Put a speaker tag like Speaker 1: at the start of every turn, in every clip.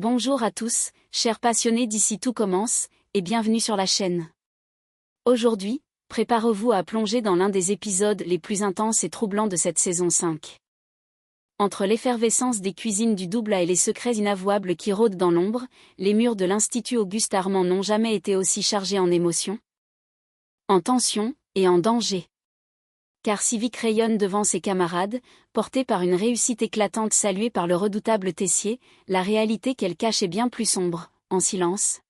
Speaker 1: Bonjour à tous, chers passionnés d'ici tout commence, et bienvenue sur la chaîne. Aujourd'hui, préparez-vous à plonger dans l'un des épisodes les plus intenses et troublants de cette saison 5. Entre l'effervescence des cuisines du Doubla et les secrets inavouables qui rôdent dans l'ombre, les murs de l'Institut Auguste Armand n'ont jamais été aussi chargés en émotions, en tension et en danger. Car si Vic rayonne devant ses camarades, portée par une réussite éclatante saluée par le redoutable Tessier, la réalité qu'elle cache est bien plus sombre, en silence.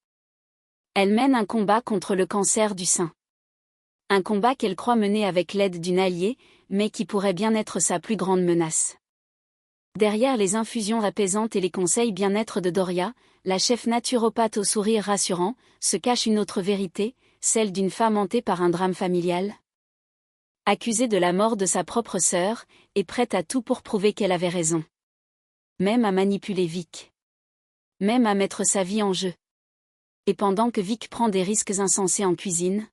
Speaker 1: Elle mène un combat contre le cancer du sein. Un combat qu'elle croit mener avec l'aide d'une alliée, mais qui pourrait bien être sa plus grande menace. Derrière les infusions apaisantes et les conseils bien-être de Doria, la chef naturopathe au sourire rassurant, se cache une autre vérité, celle d'une femme hantée par un drame familial. Accusée de la mort de sa propre sœur, et prête à tout pour prouver qu'elle avait raison. Même à manipuler Vic. Même à mettre sa vie en jeu. Et pendant que Vic prend des risques insensés en cuisine,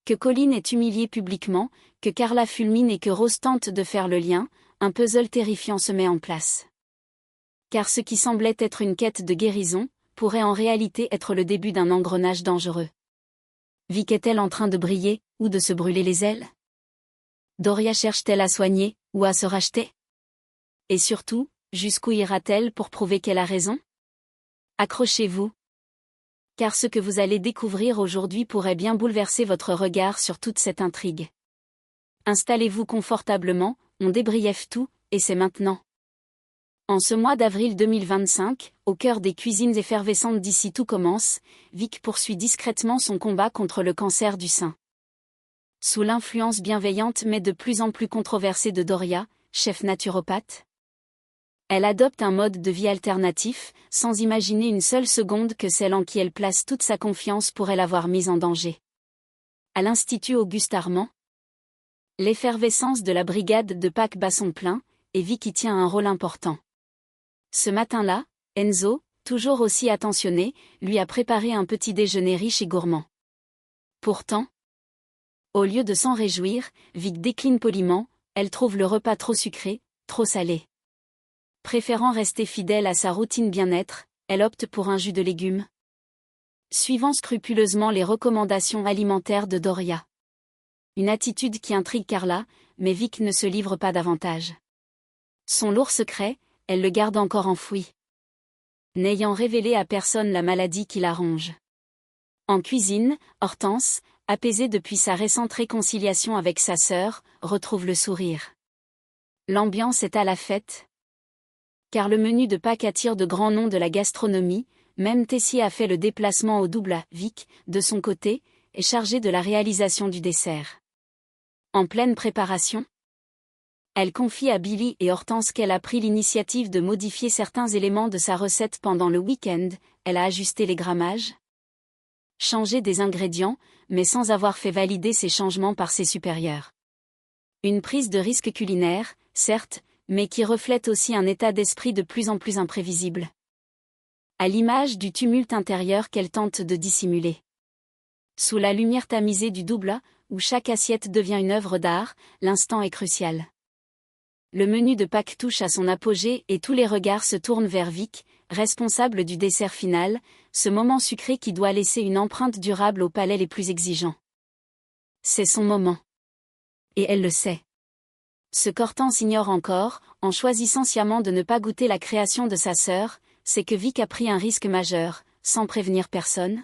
Speaker 1: que Colline est humiliée publiquement, que Carla fulmine et que Rose tente de faire le lien, un puzzle terrifiant se met en place. Car ce qui semblait être une quête de guérison, pourrait en réalité être le début d'un engrenage dangereux. Vic est-elle en train de briller, ou de se brûler les ailes? Doria cherche-t-elle à soigner, ou à se racheter? Et surtout, jusqu'où ira-t-elle pour prouver qu'elle a raison? Accrochez-vous. Car ce que vous allez découvrir aujourd'hui pourrait bien bouleverser votre regard sur toute cette intrigue. Installez-vous confortablement, on débriefe tout, et c'est maintenant. En ce mois d'avril 2025, au cœur des cuisines effervescentes d'ici tout commence, Vic poursuit discrètement son combat contre le cancer du sein. Sous l'influence bienveillante mais de plus en plus controversée de Doria, chef naturopathe, elle adopte un mode de vie alternatif, sans imaginer une seule seconde que celle en qui elle place toute sa confiance pourrait l'avoir mise en danger. À l'Institut Auguste Armand, l'effervescence de la brigade de Pâques bat son plein, et Vic y tient un rôle important. Ce matin-là, Enzo, toujours aussi attentionné, lui a préparé un petit déjeuner riche et gourmand. Pourtant, au lieu de s'en réjouir, Vic décline poliment, elle trouve le repas trop sucré, trop salé. Préférant rester fidèle à sa routine bien-être, elle opte pour un jus de légumes. Suivant scrupuleusement les recommandations alimentaires de Doria. Une attitude qui intrigue Carla, mais Vic ne se livre pas davantage. Son lourd secret, elle le garde encore enfoui. N'ayant révélé à personne la maladie qui la ronge. En cuisine, Hortense, apaisée depuis sa récente réconciliation avec sa sœur, retrouve le sourire. L'ambiance est à la fête. Car le menu de Pâques attire de grands noms de la gastronomie, même Tessier a fait le déplacement au Doubla. Vic, de son côté, est chargé de la réalisation du dessert. En pleine préparation, elle confie à Billy et Hortense qu'elle a pris l'initiative de modifier certains éléments de sa recette pendant le week-end, elle a ajusté les grammages, changé des ingrédients, mais sans avoir fait valider ces changements par ses supérieurs. Une prise de risque culinaire, certes, mais qui reflète aussi un état d'esprit de plus en plus imprévisible. À l'image du tumulte intérieur qu'elle tente de dissimuler. Sous la lumière tamisée du Doubla, où chaque assiette devient une œuvre d'art, l'instant est crucial. Le menu de Pâques touche à son apogée et tous les regards se tournent vers Vic, responsable du dessert final, ce moment sucré qui doit laisser une empreinte durable aux palais les plus exigeants. C'est son moment. Et elle le sait. Ce qu'Hortense ignore encore, en choisissant sciemment de ne pas goûter la création de sa sœur, c'est que Vic a pris un risque majeur, sans prévenir personne.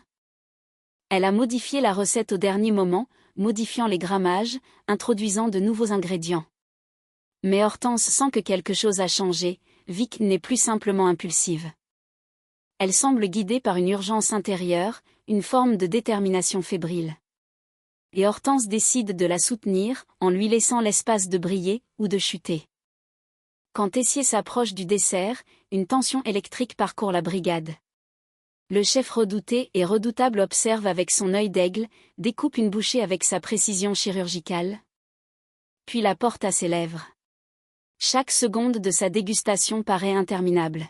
Speaker 1: Elle a modifié la recette au dernier moment, modifiant les grammages, introduisant de nouveaux ingrédients. Mais Hortense sent que quelque chose a changé, Vic n'est plus simplement impulsive. Elle semble guidée par une urgence intérieure, une forme de détermination fébrile. Et Hortense décide de la soutenir, en lui laissant l'espace de briller, ou de chuter. Quand Tessier s'approche du dessert, une tension électrique parcourt la brigade. Le chef redouté et redoutable observe avec son œil d'aigle, découpe une bouchée avec sa précision chirurgicale. Puis la porte à ses lèvres. Chaque seconde de sa dégustation paraît interminable.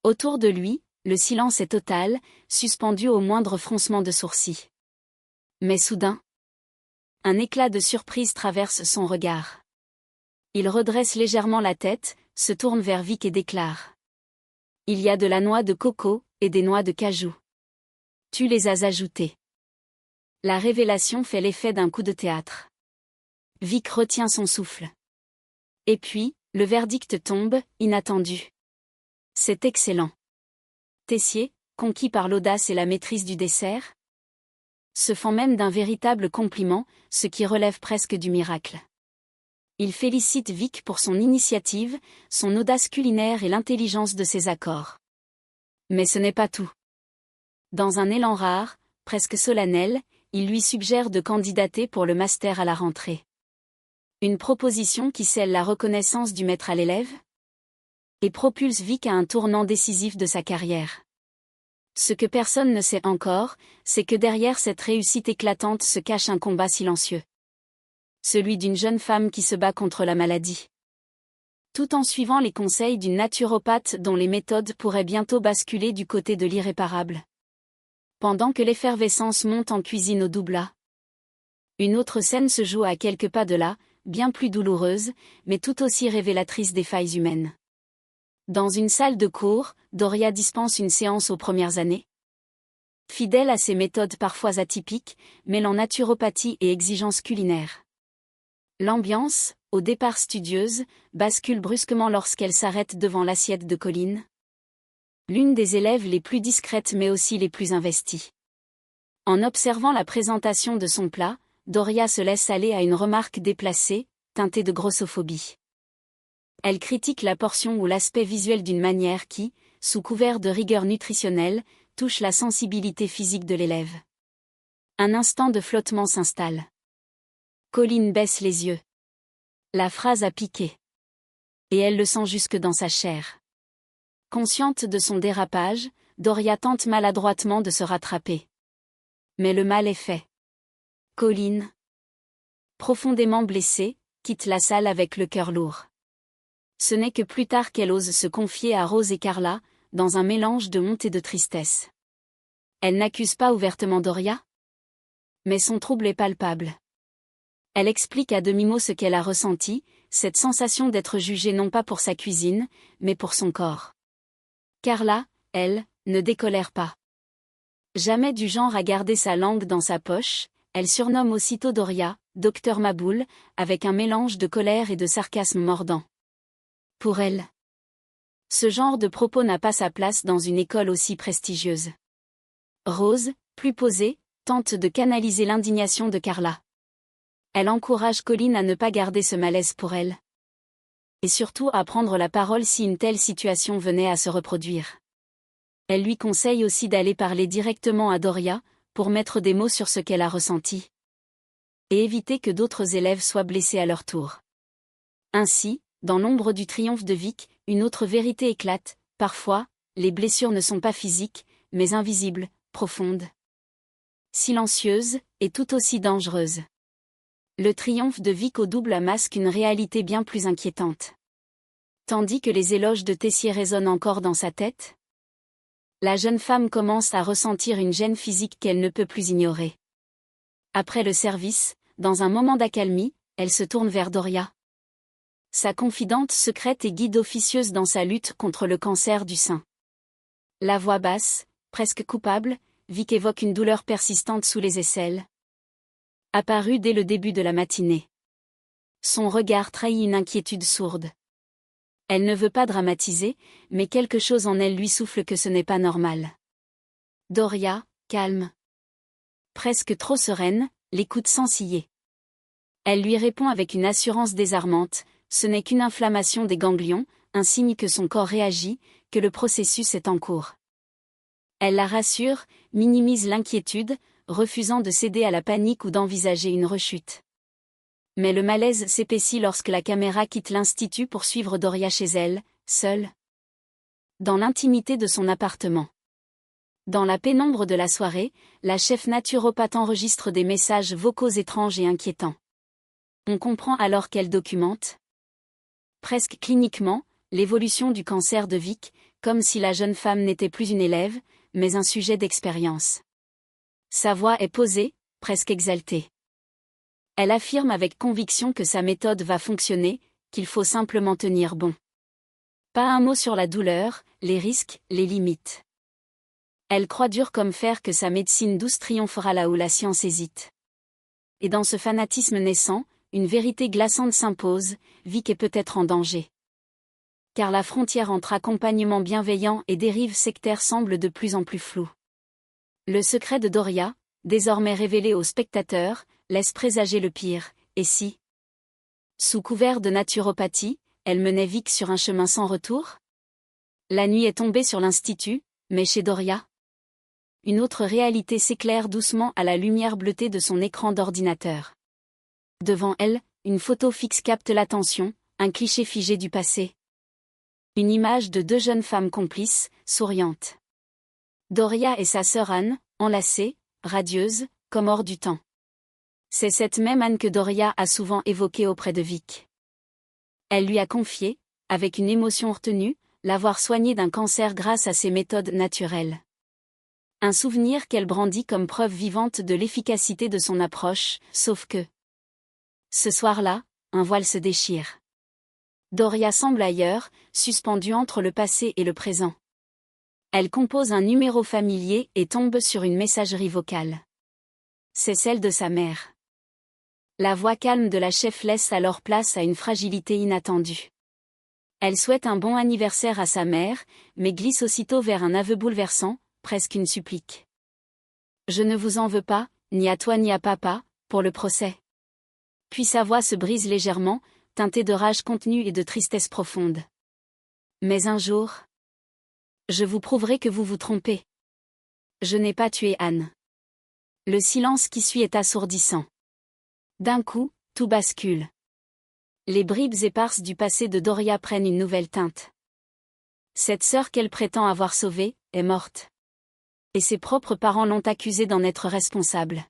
Speaker 1: Autour de lui, le silence est total, suspendu au moindre froncement de sourcils. Mais soudain, un éclat de surprise traverse son regard. Il redresse légèrement la tête, se tourne vers Vic et déclare. Il y a de la noix de coco et des noix de cajou. Tu les as ajoutées. La révélation fait l'effet d'un coup de théâtre. Vic retient son souffle. Et puis, le verdict tombe, inattendu. C'est excellent. Tessier, conquis par l'audace et la maîtrise du dessert, se fend même d'un véritable compliment, ce qui relève presque du miracle. Il félicite Vic pour son initiative, son audace culinaire et l'intelligence de ses accords. Mais ce n'est pas tout. Dans un élan rare, presque solennel, il lui suggère de candidater pour le master à la rentrée. Une proposition qui scelle la reconnaissance du maître à l'élève et propulse Vic à un tournant décisif de sa carrière. Ce que personne ne sait encore, c'est que derrière cette réussite éclatante se cache un combat silencieux. Celui d'une jeune femme qui se bat contre la maladie. Tout en suivant les conseils d'une naturopathe dont les méthodes pourraient bientôt basculer du côté de l'irréparable. Pendant que l'effervescence monte en cuisine au Doublat. Une autre scène se joue à quelques pas de là, bien plus douloureuse, mais tout aussi révélatrice des failles humaines. Dans une salle de cours, Doria dispense une séance aux premières années. Fidèle à ses méthodes parfois atypiques, mêlant naturopathie et exigences culinaires. L'ambiance, au départ studieuse, bascule brusquement lorsqu'elle s'arrête devant l'assiette de Colline. L'une des élèves les plus discrètes mais aussi les plus investies. En observant la présentation de son plat, Doria se laisse aller à une remarque déplacée, teintée de grossophobie. Elle critique la portion ou l'aspect visuel d'une manière qui, sous couvert de rigueur nutritionnelle, touche la sensibilité physique de l'élève. Un instant de flottement s'installe. Colline baisse les yeux. La phrase a piqué. Et elle le sent jusque dans sa chair. Consciente de son dérapage, Doria tente maladroitement de se rattraper. Mais le mal est fait. Colline, profondément blessée, quitte la salle avec le cœur lourd. Ce n'est que plus tard qu'elle ose se confier à Rose et Carla, dans un mélange de honte et de tristesse. Elle n'accuse pas ouvertement Doria. Mais son trouble est palpable. Elle explique à demi-mot ce qu'elle a ressenti, cette sensation d'être jugée non pas pour sa cuisine, mais pour son corps. Carla, elle, ne décolère pas. Jamais du genre à garder sa langue dans sa poche, elle surnomme aussitôt Doria, Docteur Maboul, avec un mélange de colère et de sarcasme mordant. Pour elle, ce genre de propos n'a pas sa place dans une école aussi prestigieuse. Rose, plus posée, tente de canaliser l'indignation de Carla. Elle encourage Colline à ne pas garder ce malaise pour elle. Et surtout à prendre la parole si une telle situation venait à se reproduire. Elle lui conseille aussi d'aller parler directement à Doria, pour mettre des mots sur ce qu'elle a ressenti. Et éviter que d'autres élèves soient blessés à leur tour. Ainsi, dans l'ombre du triomphe de Vic, une autre vérité éclate, parfois, les blessures ne sont pas physiques, mais invisibles, profondes. Silencieuses, et tout aussi dangereuses. Le triomphe de Vic au Doublat masque une réalité bien plus inquiétante. Tandis que les éloges de Tessier résonnent encore dans sa tête, la jeune femme commence à ressentir une gêne physique qu'elle ne peut plus ignorer. Après le service, dans un moment d'accalmie, elle se tourne vers Doria. Sa confidente secrète et guide officieuse dans sa lutte contre le cancer du sein. La voix basse, presque coupable, Vic évoque une douleur persistante sous les aisselles. Apparue dès le début de la matinée. Son regard trahit une inquiétude sourde. Elle ne veut pas dramatiser, mais quelque chose en elle lui souffle que ce n'est pas normal. Doria, calme. Presque trop sereine, l'écoute sans ciller. Elle lui répond avec une assurance désarmante, ce n'est qu'une inflammation des ganglions, un signe que son corps réagit, que le processus est en cours. Elle la rassure, minimise l'inquiétude, refusant de céder à la panique ou d'envisager une rechute. Mais le malaise s'épaissit lorsque la caméra quitte l'institut pour suivre Doria chez elle, seule. Dans l'intimité de son appartement. Dans la pénombre de la soirée, la chef naturopathe enregistre des messages vocaux étranges et inquiétants. On comprend alors qu'elle documente, presque cliniquement, l'évolution du cancer de Vic, comme si la jeune femme n'était plus une élève, mais un sujet d'expérience. Sa voix est posée, presque exaltée. Elle affirme avec conviction que sa méthode va fonctionner, qu'il faut simplement tenir bon. Pas un mot sur la douleur, les risques, les limites. Elle croit dur comme fer que sa médecine douce triomphera là où la science hésite. Et dans ce fanatisme naissant, une vérité glaçante s'impose, Vic est peut-être en danger. Car la frontière entre accompagnement bienveillant et dérive sectaire semble de plus en plus floue. Le secret de Doria, désormais révélé aux spectateurs, laisse présager le pire, et si, sous couvert de naturopathie, elle menait Vic sur un chemin sans retour? La nuit est tombée sur l'institut, mais chez Doria, une autre réalité s'éclaire doucement à la lumière bleutée de son écran d'ordinateur. Devant elle, une photo fixe capte l'attention, un cliché figé du passé. Une image de deux jeunes femmes complices, souriantes. Doria et sa sœur Anne, enlacées, radieuses, comme hors du temps. C'est cette même Anne que Doria a souvent évoquée auprès de Vic. Elle lui a confié, avec une émotion retenue, l'avoir soignée d'un cancer grâce à ses méthodes naturelles. Un souvenir qu'elle brandit comme preuve vivante de l'efficacité de son approche, sauf que, ce soir-là, un voile se déchire. Doria semble ailleurs, suspendue entre le passé et le présent. Elle compose un numéro familier et tombe sur une messagerie vocale. C'est celle de sa mère. La voix calme de la chef laisse alors place à une fragilité inattendue. Elle souhaite un bon anniversaire à sa mère, mais glisse aussitôt vers un aveu bouleversant, presque une supplique. Je ne vous en veux pas, ni à toi ni à papa, pour le procès. Puis sa voix se brise légèrement, teintée de rage contenue et de tristesse profonde. Mais un jour, je vous prouverai que vous vous trompez. Je n'ai pas tué Anne. Le silence qui suit est assourdissant. D'un coup, tout bascule. Les bribes éparses du passé de Doria prennent une nouvelle teinte. Cette sœur qu'elle prétend avoir sauvée, est morte. Et ses propres parents l'ont accusée d'en être responsable.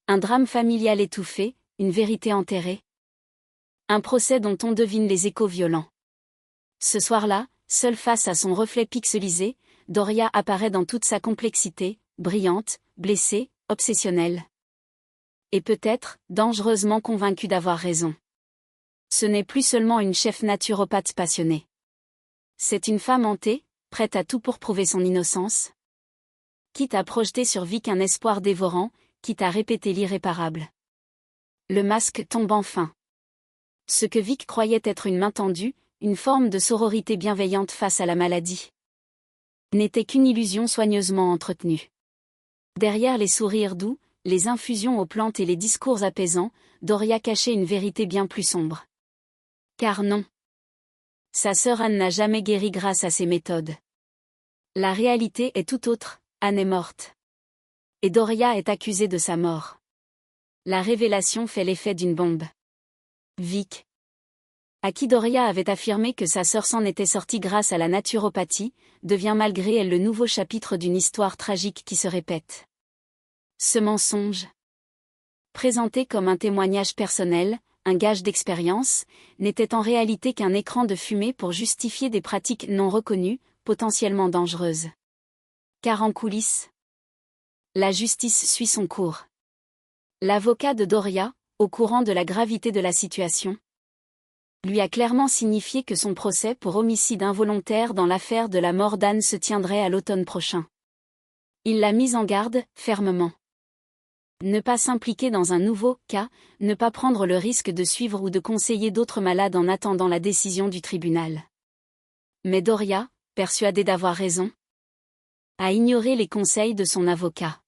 Speaker 1: Un drame familial étouffé, une vérité enterrée. Un procès dont on devine les échos violents. Ce soir-là, seule face à son reflet pixelisé, Doria apparaît dans toute sa complexité, brillante, blessée, obsessionnelle. Et peut-être, dangereusement convaincue d'avoir raison. Ce n'est plus seulement une chef naturopathe passionnée. C'est une femme hantée, prête à tout pour prouver son innocence. Quitte à projeter sur Vic un espoir dévorant, quitte à répéter l'irréparable. Le masque tombe enfin. Ce que Vic croyait être une main tendue, une forme de sororité bienveillante face à la maladie, n'était qu'une illusion soigneusement entretenue. Derrière les sourires doux, les infusions aux plantes et les discours apaisants, Doria cachait une vérité bien plus sombre. Car non. Sa sœur Anne n'a jamais guéri grâce à ses méthodes. La réalité est tout autre, Anne est morte. Et Doria est accusée de sa mort. La révélation fait l'effet d'une bombe. Vic, à qui Doria avait affirmé que sa sœur s'en était sortie grâce à la naturopathie, devient malgré elle le nouveau chapitre d'une histoire tragique qui se répète. Ce mensonge, présenté comme un témoignage personnel, un gage d'expérience, n'était en réalité qu'un écran de fumée pour justifier des pratiques non reconnues, potentiellement dangereuses. Car en coulisses, la justice suit son cours. L'avocat de Doria, au courant de la gravité de la situation, lui a clairement signifié que son procès pour homicide involontaire dans l'affaire de la mort d'Anne se tiendrait à l'automne prochain. Il l'a mise en garde, fermement. Ne pas s'impliquer dans un nouveau cas, ne pas prendre le risque de suivre ou de conseiller d'autres malades en attendant la décision du tribunal. Mais Doria, persuadée d'avoir raison, a ignoré les conseils de son avocat.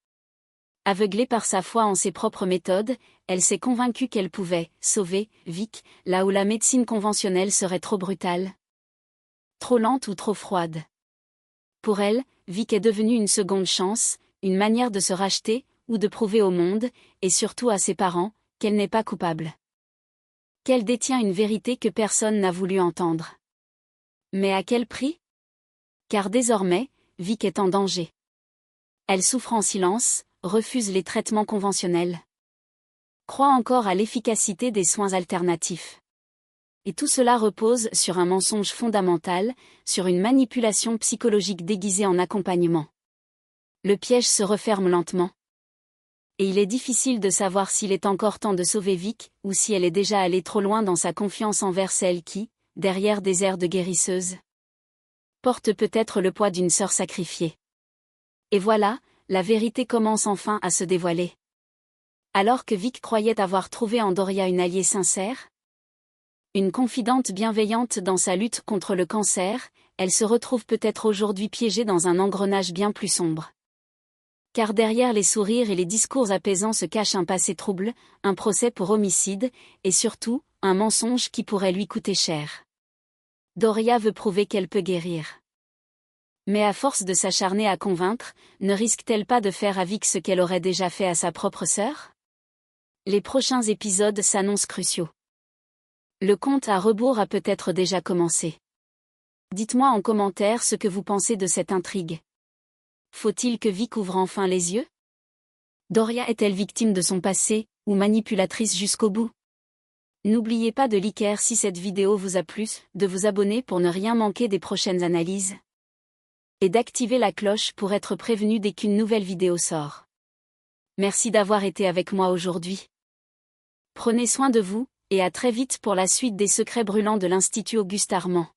Speaker 1: Aveuglée par sa foi en ses propres méthodes, elle s'est convaincue qu'elle pouvait sauver Vic, là où la médecine conventionnelle serait trop brutale, trop lente ou trop froide. Pour elle, Vic est devenue une seconde chance, une manière de se racheter, ou de prouver au monde, et surtout à ses parents, qu'elle n'est pas coupable. Qu'elle détient une vérité que personne n'a voulu entendre. Mais à quel prix? Car désormais, Vic est en danger. Elle souffre en silence, refuse les traitements conventionnels, croit encore à l'efficacité des soins alternatifs. Et tout cela repose sur un mensonge fondamental, sur une manipulation psychologique déguisée en accompagnement. Le piège se referme lentement. Et il est difficile de savoir s'il est encore temps de sauver Vic, ou si elle est déjà allée trop loin dans sa confiance envers celle qui, derrière des airs de guérisseuse, porte peut-être le poids d'une sœur sacrifiée. Et voilà, la vérité commence enfin à se dévoiler. Alors que Vic croyait avoir trouvé en Doria une alliée sincère, une confidente bienveillante dans sa lutte contre le cancer, elle se retrouve peut-être aujourd'hui piégée dans un engrenage bien plus sombre. Car derrière les sourires et les discours apaisants se cache un passé trouble, un procès pour homicide, et surtout, un mensonge qui pourrait lui coûter cher. Doria veut prouver qu'elle peut guérir. Mais à force de s'acharner à convaincre, ne risque-t-elle pas de faire à Vic ce qu'elle aurait déjà fait à sa propre sœur? Les prochains épisodes s'annoncent cruciaux. Le compte à rebours a peut-être déjà commencé. Dites-moi en commentaire ce que vous pensez de cette intrigue. Faut-il que Vic ouvre enfin les yeux? Doria est-elle victime de son passé, ou manipulatrice jusqu'au bout? N'oubliez pas de liker si cette vidéo vous a plu, de vous abonner pour ne rien manquer des prochaines analyses, et d'activer la cloche pour être prévenu dès qu'une nouvelle vidéo sort. Merci d'avoir été avec moi aujourd'hui. Prenez soin de vous, et à très vite pour la suite des secrets brûlants de l'Institut Auguste Armand.